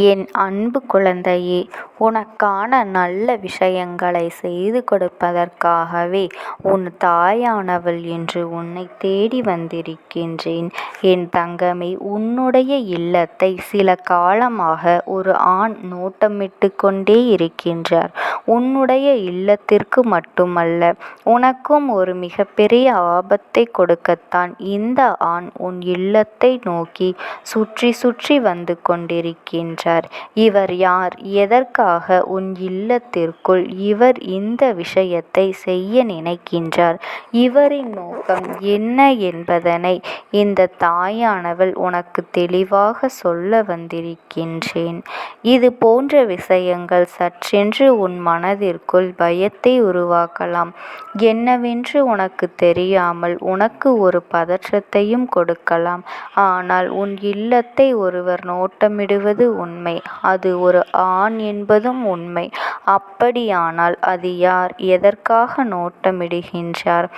என் அன்பு குழந்தையே, உனக்கான நல்ல விஷயங்களை செய்து கொடுப்பதற்காகவே உன் தாயானவள் இன்று உன்னை தேடி வந்திருக்கின்றேன். என் தங்கமே, உன்னுடைய இல்லத்தை சில காலமாக ஒரு ஆண் நோட்டமிட்டு கொண்டே இருக்கின்றார். உன்னுடைய இல்லத்திற்கு மட்டுமல்ல, உனக்கும் ஒரு மிகப்பெரிய ஆபத்தை கொடுக்கத்தான் இந்த ஆண் உன் இல்லத்தை நோக்கி சுற்றி சுற்றி வந்து கொண்டிருக்கின்றார். இவர் யார்? எதற்காக உன் இல்லத்திற்குள் இவர் இந்த விஷயத்தை செய்ய நினைக்கின்றார்? இவரின் நோக்கம் என்ன என்பதனை இந்த தாயானவள் உனக்கு தெளிவாக சொல்ல வந்திருக்கின்றேன். இது போன்ற விஷயங்கள் சற்றென்று உன் மனதிற்குள் பயத்தை உருவாக்கலாம். என்னவென்று உனக்கு தெரியாமல் உனக்கு ஒரு பதற்றத்தையும் கொடுக்கலாம். ஆனால் உன் இல்லத்தை ஒருவர் நோட்டமிடுவது உண்மை. அது ஒரு ஆண் என்பதும் உண்மை. அப்படியானால் அது யார்? எதற்காக நோட்டமிடுகின்றார்?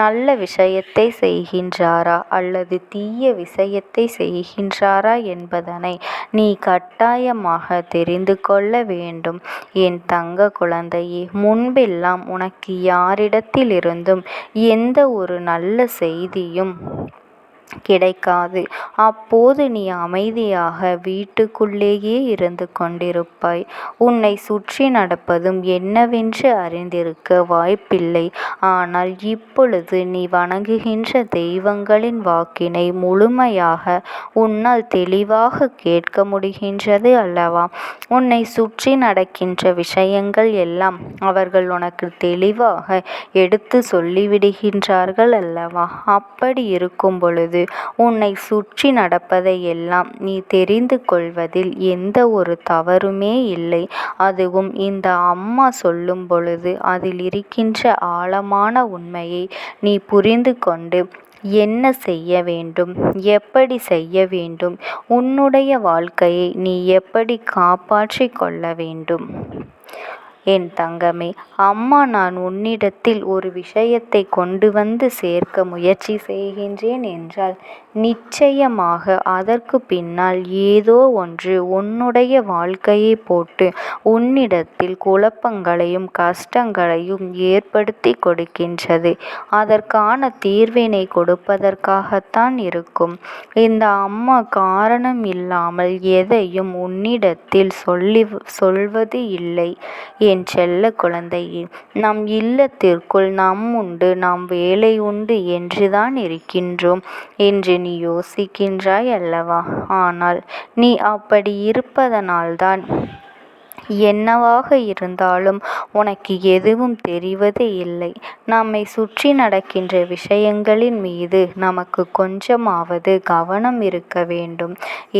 நல்ல விஷயத்தை செய்கின்றாரா அல்லது தீய விஷயத்தை செய்கின்றாரா என்பதனை நீ கட்டாயமாக தெரிந்து கொள்ள வேண்டும். என் தங்க குழந்தையே, முன்பெல்லாம் உனக்கு யாரிடத்திலிருந்தும் எந்த ஒரு நல்ல செய்தியும் கிடைக்காது. அப்போது நீ அமைதியாக வீட்டுக்குள்ளேயே இருந்து கொண்டிருப்பாய். உன்னை சுற்றி நடப்பதும் என்னவென்று அறிந்திருக்க வாய்ப்பில்லை. ஆனால் இப்பொழுது நீ வணங்குகின்ற தெய்வங்களின் வாக்கினை முழுமையாக உன்னால் தெளிவாக கேட்க முடிகின்றது அல்லவா? உன்னை சுற்றி நடக்கின்ற விஷயங்கள் எல்லாம் அவர்கள் உனக்கு தெளிவாக எடுத்து சொல்லிவிடுகின்றார்கள் அல்லவா? அப்படி இருக்கும் பொழுது உன்னை சுற்றி நடப்பதை எல்லாம் நீ தெரிந்து கொள்வதில் எந்த ஒரு தவறுமே இல்லை. அதுவும் இந்த அம்மா சொல்லும் பொழுது அதில் இருக்கின்ற ஆழமான உண்மையை நீ புரிந்து கொண்டு என்ன செய்ய வேண்டும், எப்படி செய்ய வேண்டும், உன்னுடைய வாழ்க்கையை நீ எப்படி காப்பாற்றிக் கொள்ள வேண்டும். என் தங்கமே, அம்மா நான் உன்னிடத்தில் ஒரு விஷயத்தை கொண்டு வந்து சேர்க்க முயற்சி செய்கின்றேன் என்றால் நிச்சயமாக அதற்கு பின்னால் ஏதோ ஒன்று உன்னுடைய வாழ்க்கையை போட்டு உன்னிடத்தில் குழப்பங்களையும் கஷ்டங்களையும் ஏற்படுத்தி கொடுக்கின்றது. அதற்கான தீர்வினை கொடுப்பதற்காகத்தான் இருக்கும். இந்த அம்மா காரணம் இல்லாமல் எதையும் உன்னிடத்தில் சொல்வது இல்லை. என் செல்ல குழந்தையே, நம் இல்லத்திற்குள் நாம் உண்டு, நாம் வேலை உண்டு என்றுதான் இருக்கின்றோம் என்று நீ யோசிக்கின்றாய் அல்லவா? ஆனால் நீ அப்படி இருப்பதனால்தான் என்னவாக இருந்தாலும் உனக்கு எதுவும் தெரிவது இல்லை. நம்மை சுற்றி நடக்கின்ற விஷயங்களின் மீது நமக்கு கொஞ்சமாவது கவனம் இருக்க வேண்டும்.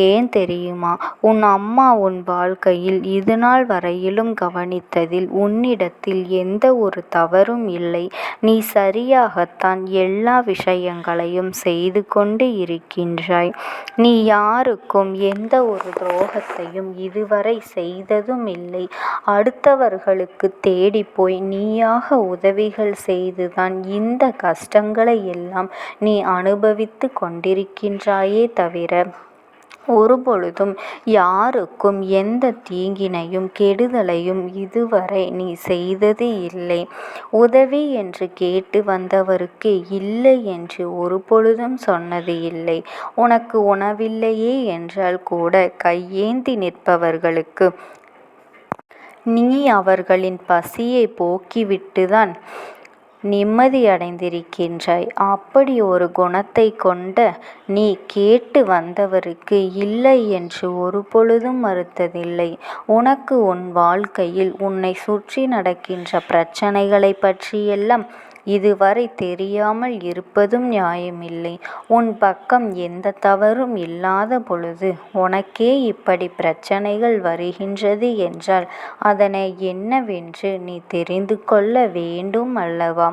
ஏன் தெரியுமா? உன் அம்மா உன் வாழ்க்கையில் இதுநாள் வரையிலும் கவனித்ததில் உன்னிடத்தில் எந்த ஒரு தவறும் இல்லை. நீ சரியாகத்தான் எல்லா விஷயங்களையும் செய்து கொண்டு இருக்கின்றாய். நீ யாருக்கும் எந்த ஒரு துரோகத்தையும் இதுவரை செய்ததும் இல்லை. அடுத்தவர்களுக்கு தேடி போய் நீயாக உதவிகள் செய்துதான் இந்த கஷ்டங்களை எல்லாம் நீ அனுபவித்து கொண்டிருக்கின்றாயே தவிர ஒருபொழுதும் யாருக்கும் எந்த தீங்கினையும் கெடுதலையும் இதுவரை நீ செய்தது இல்லை. உதவி என்று கேட்டு வந்தவருக்கு இல்லை என்று ஒருபொழுதும் சொன்னது இல்லை. உனக்கு உணவில்லையே என்றால் கூட கையேந்தி நிற்பவர்களுக்கு நீ அவர்களின் பசியை போக்கிவிட்டுதான் நிம்மதியடைந்திருக்கின்றாய். அப்படி ஒரு குணத்தை கொண்ட நீ கேட்டு வந்தவருக்கு இல்லை என்று ஒருபொழுதும் மறுத்ததில்லை. உனக்கு உன் வாழ்க்கையில் உன்னை சுற்றி நடக்கின்ற பிரச்சனைகளை பற்றியெல்லாம் இதுவரை தெரியாமல் இருப்பதும் நியாயமில்லை. உன் பக்கம் எந்த தவறும் இல்லாத பொழுது உனக்கே இப்படி பிரச்சனைகள் வருகின்றது என்றால் அதனை என்னவென்று நீ தெரிந்து கொள்ள வேண்டும் அல்லவா?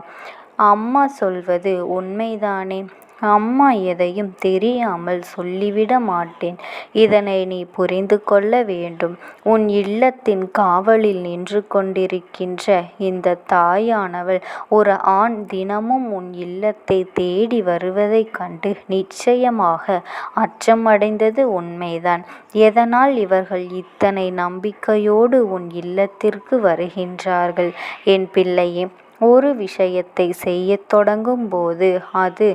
அம்மா சொல்வது உண்மைதானே? அம்மா எதையும் தெரியாமல் சொல்லிவிட மாட்டேன். இதனை நீ புரிந்து கொள்ள வேண்டும். உன் இல்லத்தின் காவலில் நின்று கொண்டிருக்கின்ற இந்த தாயானவள் ஒரு ஆண் தினமும் உன் இல்லத்தை தேடி வருவதைக் கண்டு நிச்சயமாக அச்சமடைந்தது உண்மைதான். எதனால் இவர்கள் இத்தனை நம்பிக்கையோடு உன் இல்லத்திற்கு வருகின்றார்கள்? என் பிள்ளையே, ஒரு விஷயத்தை செய்யத் தொடங்கும் போது அது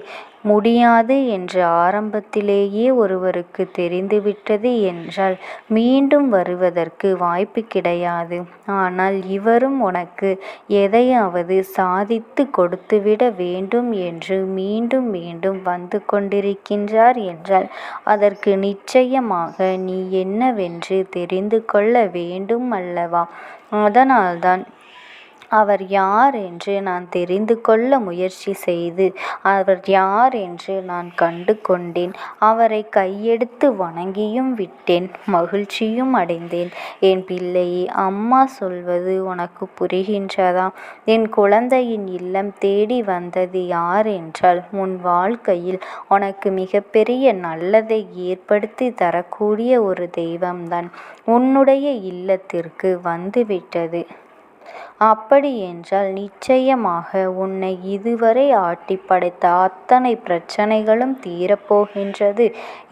முடியாது என்று ஆரம்பத்திலேயே ஒருவருக்கு தெரிந்துவிட்டது என்றால் மீண்டும் வருவதற்கு வாய்ப்பு கிடையாது. ஆனால் இவரும் உனக்கு எதையாவது சாதித்து கொடுத்துவிட வேண்டும் என்று மீண்டும் மீண்டும் வந்து கொண்டிருக்கின்றார் என்றால் அதற்கு நிச்சயமாக நீ என்னவென்று தெரிந்து கொள்ள வேண்டும் அல்லவா? அதனால்தான் அவர் யார் என்று நான் தெரிந்து கொள்ள முயற்சி செய்து அவர் யார் என்று நான் கண்டு கொண்டேன். அவரை கையெடுத்து வணங்கியும் விட்டேன், மகிழ்ச்சியும் அடைந்தேன். என் பிள்ளையே, அம்மா சொல்வது உனக்கு புரிகின்றதா? என் குழந்தையின் இல்லம் தேடி வந்தது யார் என்றால் உன் வாழ்க்கையில் உனக்கு மிகப்பெரிய நல்லதை ஏற்படுத்தி தரக்கூடிய ஒரு தெய்வம்தான் உன்னுடைய இல்லத்திற்கு வந்துவிட்டது. அப்படி என்றால் நிச்சயமாக உன்னை இதுவரை ஆட்டி படைத்த அத்தனை பிரச்சனைகளும் தீரப்போகின்றது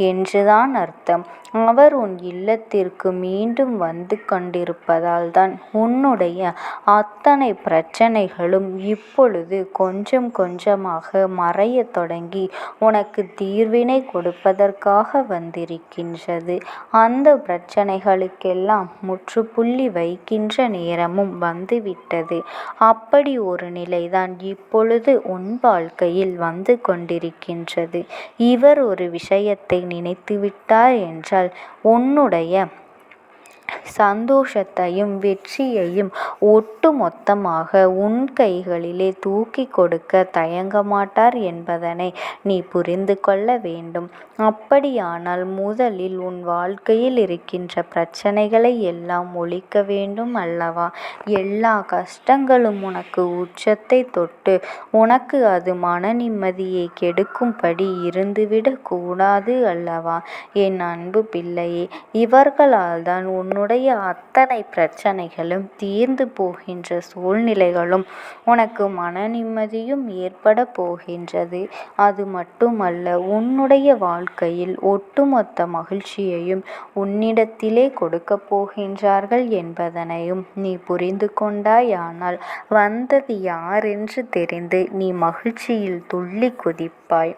என்றுதான் அர்த்தம். அவர் உன் இல்லத்திற்கு மீண்டும் வந்து கொண்டிருப்பதால் தான் உன்னுடைய அத்தனை பிரச்சனைகளும் இப்பொழுது கொஞ்சம் கொஞ்சமாக மறைய தொடங்கி உனக்கு தீர்வினை கொடுப்பதற்காக வந்திருக்கின்றது. அந்த பிரச்சனைகளுக்கெல்லாம் முற்றுப்புள்ளி வைக்கின்ற நேரமும் வந்துவிட்டது. அப்படி ஒரு நிலைதான் இப்பொழுது உன் வாழ்க்கையில் வந்து கொண்டிருக்கின்றது. இவர் ஒரு விஷயத்தை நினைத்துவிட்டார் என்றால் உன்னுடைய சந்தோஷத்தையும் வெற்றியையும் ஒட்டு மொத்தமாக உன் கைகளிலே தூக்கி கொடுக்க தயங்க மாட்டார் என்பதனை நீ புரிந்து கொள்ள வேண்டும். அப்படியானால் முதலில் உன் வாழ்க்கையில் இருக்கின்ற பிரச்சனைகளை எல்லாம் ஒழிக்க வேண்டும் அல்லவா? எல்லா கஷ்டங்களும் உனக்கு உச்சத்தை தொட்டு உனக்கு அது மன நிம்மதியை கெடுக்கும்படி இருந்துவிடக் கூடாது அல்லவா? என் அன்பு பிள்ளையே, இவர்களால் தான் உன்னுடைய அத்தனை பிரச்சனைகளும் தீர்ந்து போகின்ற சூழ்நிலைகளும் உனக்கு மன நிம்மதியும் ஏற்பட போகின்றது. அது மட்டுமல்ல, உன்னுடைய வாழ்க்கையில் ஒட்டுமொத்த மகிழ்ச்சியையும் உன்னிடத்திலே கொடுக்கப் போகின்றார்கள் என்பதனையும் நீ புரிந்து கொண்டாயானால் வந்தது யாரென்று தெரிந்து நீ மகிழ்ச்சியில் துள்ளி குதிப்பாய்.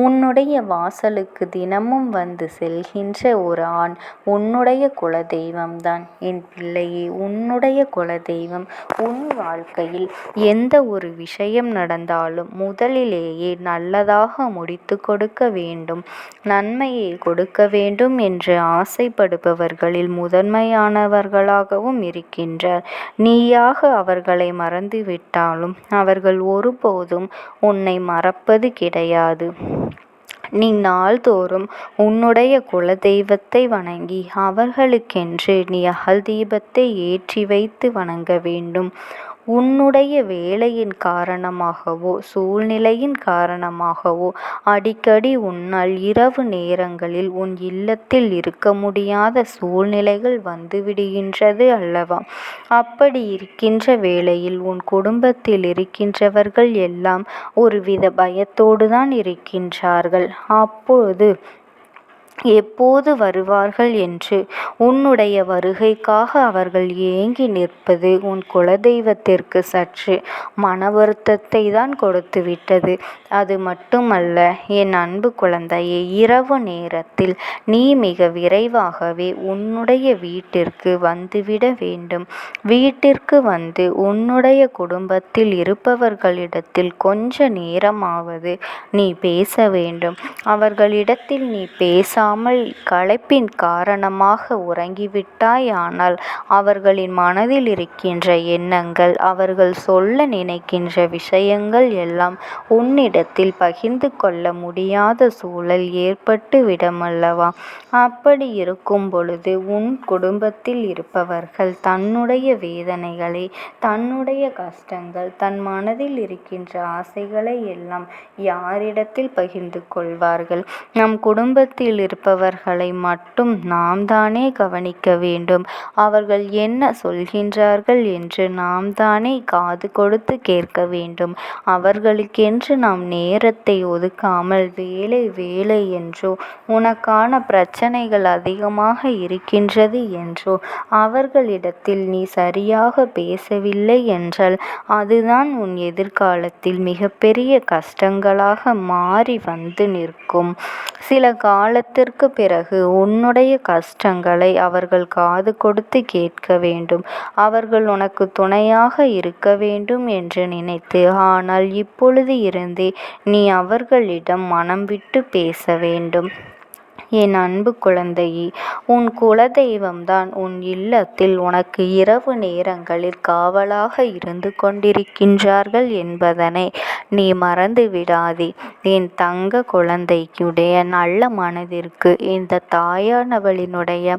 உன்னுடைய வாசலுக்கு தினமும் வந்து செல்கின்ற ஒரு ஆண் உன்னுடைய குலதெய்வம்தான். என் பிள்ளையே, உன்னுடைய குலதெய்வம் உன் வாழ்க்கையில் எந்த ஒரு விஷயம் நடந்தாலும் முதலிலேயே நல்லதாக முடித்து கொடுக்க வேண்டும், நன்மையை கொடுக்க வேண்டும் என்று ஆசைப்படுபவர்களில் முதன்மையானவர்களாகவும் இருக்கின்றார். நீயாக அவர்களை மறந்துவிட்டாலும் அவர்கள் ஒருபோதும் உன்னை மறப்பது கிடையாது. நீ நாள்தோறும் உன்னுடைய குலதெய்வத்தை வணங்கி அவர்களுக்கென்று நீ அகல் தீபத்தை ஏற்றி வைத்து வணங்க வேண்டும். உன்னுடைய வேலையின் காரணமாகவோ சூழ்நிலையின் காரணமாகவோ அடிக்கடி உன்னால் இரவு நேரங்களில் உன் இல்லத்தில் இருக்க முடியாத சூழ்நிலைகள் வந்துவிடுகின்றது அல்லவா? அப்படி இருக்கின்ற வேளையில் உன் குடும்பத்தில் இருக்கின்றவர்கள் எல்லாம் ஒருவித பயத்தோடு தான் இருக்கின்றார்கள். அப்பொழுது எப்போது வருவார்கள் என்று உன்னுடைய வருகைக்காக அவர்கள் ஏங்கி நிற்பது உன் குலதெய்வத்திற்கு சற்று மன வருத்தத்தை தான் கொடுத்துவிட்டது. அது மட்டுமல்ல என் அன்பு குழந்தையே, இரவு நேரத்தில் நீ மிக விரைவாகவே உன்னுடைய வீட்டிற்கு வந்துவிட வேண்டும். வீட்டிற்கு வந்து உன்னுடைய குடும்பத்தில் இருப்பவர்களிடத்தில் கொஞ்ச நேரமாவது நீ பேச வேண்டும். அவர்களிடத்தில் நீ பேச பேசாமல் களைப்பின் காரணமாக உறங்கிவிட்டாயானால் அவர்களின் மனதில் இருக்கின்ற எண்ணங்கள், அவர்கள் சொல்ல நினைக்கின்ற விஷயங்கள் எல்லாம் உன்னிடத்தில் பகிர்ந்து கொள்ள முடியாத சூழல் ஏற்பட்டு விடுமல்லவா? அப்படி இருக்கும் பொழுது உன் குடும்பத்தில் இருப்பவர்கள் தன்னுடைய வேதனைகளை, தன்னுடைய கஷ்டங்கள், தன் மனதில் இருக்கின்ற ஆசைகளை எல்லாம் யாரிடத்தில் பகிர்ந்து கொள்வார்கள்? நம் குடும்பத்தில் இருப்பவர்களை மட்டும் நாம் தானே கவனிக்க வேண்டும். அவர்கள் என்ன சொல்கின்றார்கள் என்று நாம் தானே காது கொடுத்து கேட்க வேண்டும். அவர்களுக்கென்று நாம் நேரத்தை ஒதுக்காமல் வேலை வேலை என்றோ, உனக்கான பிரச்சனைகள் அதிகமாக இருக்கின்றது என்றோ, அவர்களிடத்தில் நீ சரியாக பேசவில்லை என்றால் அதுதான் உன் எதிர்காலத்தில் மிகப்பெரிய கஷ்டங்களாக மாறி வந்து நிற்கும். சில காலத்திற்கு பிறகு உன்னுடைய கஷ்டங்களை அவர்கள் காது கொடுத்து கேட்க வேண்டும். அவர்கள் உனக்கு துணையாக இருக்க வேண்டும் என்று நினைத்து, ஆனால் இப்பொழுது இருந்தே நீ அவர்களிடம் மனம் விட்டு பேச வேண்டும். என் அன்பு குழந்தையே, உன் குலதெய்வம்தான் உன் இல்லத்தில் உனக்கு இரவு நேரங்களில் காவலாக இருந்து கொண்டிருக்கின்றார்கள் என்பதனை நீ மறந்து விடாதே. என் தங்க குழந்தையுடைய நல்ல மனதிற்கு இந்த தாயானவளினுடைய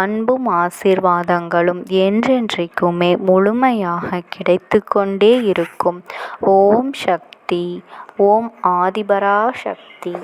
அன்பும் ஆசீர்வாதங்களும் என்றென்றைக்குமே முழுமையாக கிடைத்து கொண்டே இருக்கும். ஓம் சக்தி. ஓம் ஆதிபரா சக்தி.